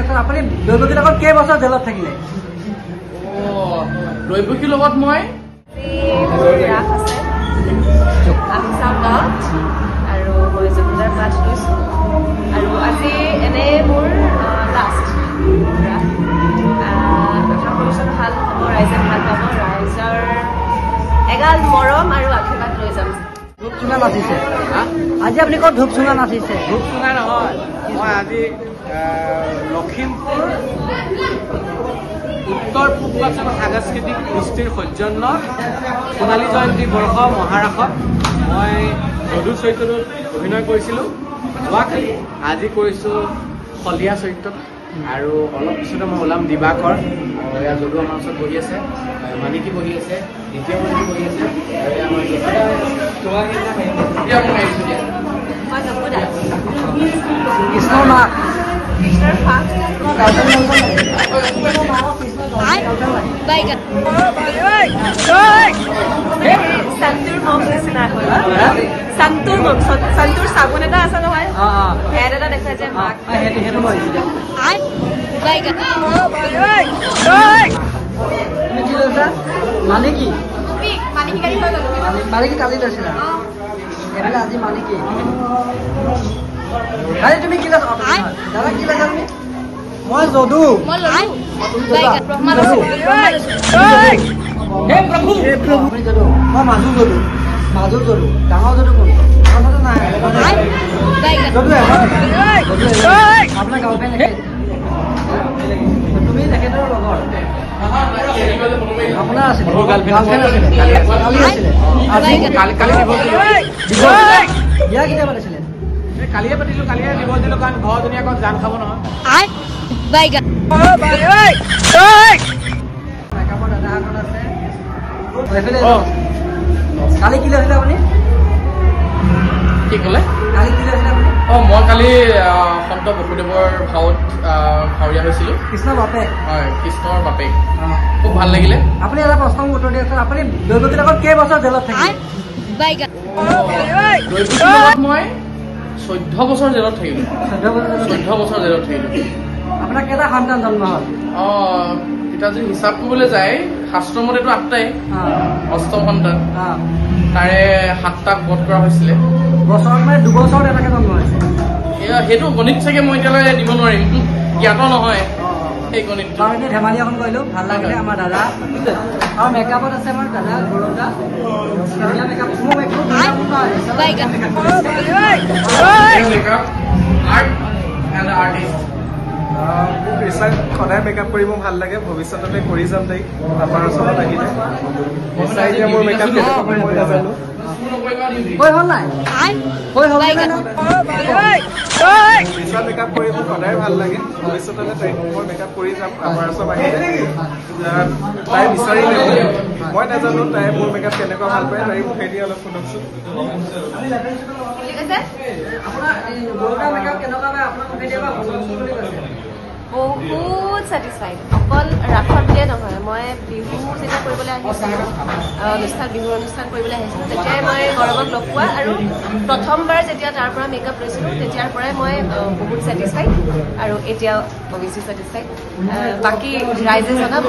আছে আপুনি দৈৱকীৰ লগত কেইবছৰ জেলত থাকিলে দৈৱকীৰ লগত মই ৰাস আছে আমি চাওঁ গাঁৱত আৰু মই জুবিনাৰ পাঠ লৈছোঁ আৰু আজি এনে মোৰ লাষ্ট ৰাস আশা কৰিছোঁ ভাল হ'ব ৰাইজে ভাল পাব ৰাইজৰ এগাল মৰম আৰু আশীৰ্বাদ লৈ যাম ধূপ চুঙা নাচিছে আজি আপুনি ক'ত ধূপ চুঙা নাচিছে ধূপ চুঙা নহয় মই আজি লখিমপুৰ উত্তৰ পূৰ্বাঞ্চল সাংস্কৃতিক গোষ্ঠীৰ সৌজন্য সোণালী জয়ন্তী বৰ্ষ মহাৰাসত মই যদু চৰিত্ৰটোত অভিনয় কৰিছিলোঁ যোৱাকালি আজি কৰিছোঁ শলিয়া চৰিত্ৰত আৰু অলপ পিছতে মই ওলাম দিবাকৰ এয়া যদু আমাৰ ওচৰত বহি আছে মানিকী বহি আছে দ্বিতীয় মানিকী বহি আছে কৃষ্ণৰ মাক কৃষ্ণৰ পাঠ সন্তুৰ মম নিচিনা হ'ল সন্তুৰ মম সন্তুৰ চাবোন এটা আছে নহয় হেড এটা দেখা যায় মাক মানিকী মানিকী গাড়ী হৈ গ'ল মানিকী কালি লৈছিলা এইফালে আজি মানিকী কালি তুমি কি লৈছা দাদা কি লৈছা তুমি মই যদু মই মাজু যদু ডাঙৰ যদু কোন যদু আপোনাৰ গাৰ্লফ্ৰেণ্ড তুমি তেখেতৰ লগৰ আপোনাৰ আছিল গাৰ্লফ্ৰেণ্ড আছিলে বিয়া কেতিয়া পাতিছিলে কালিয়ে পাতিলোঁ কালিয়ে দিব দিলোঁ কাৰণ ঘৰ ধুনীয়াকৈ জান খাব নহয় কালি কি লৈছিলে আপুনি কি ক'লে কালি কি লৈছিলে আপুনি মই কালি সন্ত বসুদেৱৰ ভাৱত ভাৱৰীয়া হৈছিলোঁ কৃষ্ণৰ বাপেক হয় কৃষ্ণৰ বাপেক খুব ভাল লাগিলে আপুনি এটা প্ৰশ্নৰ উত্তৰ দি আছে আপুনি দৈৱকীৰ লগত কেইবছৰ জেলত থাকিলে দৈৱকীৰ লগত মই 14 বছৰ জেলত থাকিলোঁ 14 বছৰ জেলত থাকিলোঁ আপোনাৰ কেইটা সন্তান জন্ম হ'ল এতিয়া যদি হিচাপ কৰিবলৈ যায় শাস্ত্ৰমতেতো 8টাই অষ্টম সন্তান তাৰে 7টা বধ কৰা হৈছিলে বছৰত মানে 2 বছৰত এটাকে জন্ম হৈছে সেইটো গণিত চাগে মই এতিয়ালৈ দিব নোৱাৰিম জ্ঞাত নহয় সেই গণিতটো আমি ধেমালি এখন কৰিলোঁ ভাল লাগিলে আমাৰ দাদা আৰু মেকআপত আছে আমাৰ দাদা গৌৰৱ দা মেকআপ মোৰ পেচাক সদায় মেকআপ কৰিব ভাল লাগে ভৱিষ্যততে কৰি যাম তাইক আমাৰ ওচৰত আহিলে পেচা এতিয়া মোৰ মেকআপ মই নাজানো পেচা মেকআপ কৰি মোক সদায় ভাল লাগে ভৱিষ্যতলৈ তাইক মই মেকআপ কৰি যাম আমাৰ ওচৰত আহিলে তাই বিচাৰিলে মই নাজানো তাই মোৰ মেকআপ কেনেকুৱা ভাল পায় তাই মুখেদি অলপ শুনকচোন বহুত ছেটিছফাইড অকল ৰাসত বুলিয়ে নহয় মই বিহু যেতিয়া কৰিবলৈ আহিছিলোঁ বিহুৰ অনুষ্ঠান কৰিবলৈ আহিছিলোঁ তেতিয়াই মই গৌৰৱক লগ পোৱা আৰু প্ৰথমবাৰ যেতিয়া তাৰ পৰা মেকআপ লৈছিলোঁ তেতিয়াৰ পৰাই মই বহুত ছেটিছফাইড আৰু এতিয়াও অভিয়াছলি ছেটিছফাইড বাকী ৰাইজে জনাব